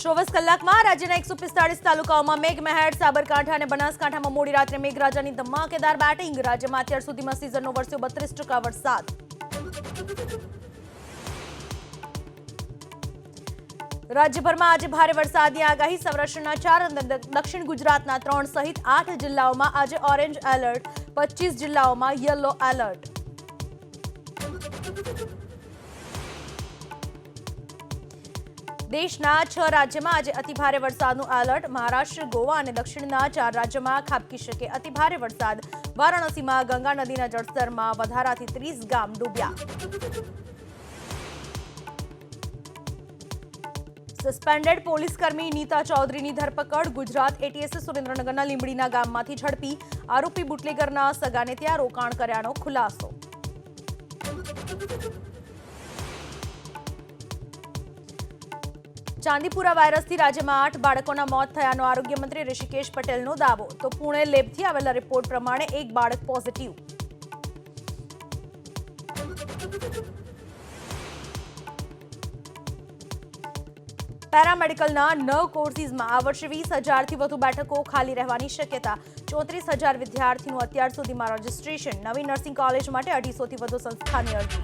24 કલાકમાં રાજ્યના 145 તાલુકાઓમાં મેઘમહેર. સાબરકાંઠા અને બનાસકાંઠામાં મોડી રાત્રે મેઘરાજાની ધમાકેદાર બેટિંગ. રાજ્યમાં અત્યાર સુધીમાં સિઝનનો વરસ્યો 32% વરસાદ. રાજ્યભરમાં આજે ભારે વરસાદની આગાહી. સૌરાષ્ટ્રના 4 અને દક્ષિણ ગુજરાતના 3 સહિત 8 જિલ્લાઓમાં આજે ઓરેન્જ એલર્ટ. 25 જિલ્લાઓમાં યલો એલર્ટ. દેશના 6 રાજ્યમાં આજે અતિભારે વરસાદનું એલર્ટ. મહારાષ્ટ્ર, ગોવા અને દક્ષિણના 4 રાજ્યોમાં ખાબકી શકે અતિભારે વરસાદ. વારાણસીમાં ગંગા નદીના જળસ્તરમાં વધારાથી 30 ગામ ડૂબ્યા. સસ્પેન્ડેડ પોલીસકર્મી નીતા ચૌધરીની ધરપકડ. ગુજરાત એટીએસે સુરેન્દ્રનગરના લીંબડીના ગામમાંથી ઝડપી આરોપી બુટલેગરના સગાને ત્યાં રોકાણ કર્યાનો ખુલાસો. ચાંદીપુરા વાયરસથી રાજ્યમાં 8 બાળકોના મોત થયાનો આરોગ્ય મંત્રી ઋષિકેશ પટેલનો દાવો. તો પુણે લેબથી આવેલા રિપોર્ટ પ્રમાણે 1 બાળક પોઝિટિવ. પેરામેડિકલના 9 કોર્સિસમાં આ વર્ષે 20,000થી વધુ બેઠકો ખાલી રહેવાની શક્યતા. 34,000 વિદ્યાર્થીનું અત્યાર સુધીમાં રજીસ્ટ્રેશન. નવી નર્સિંગ કોલેજ માટે 250થી વધુ સંસ્થાની અરજી.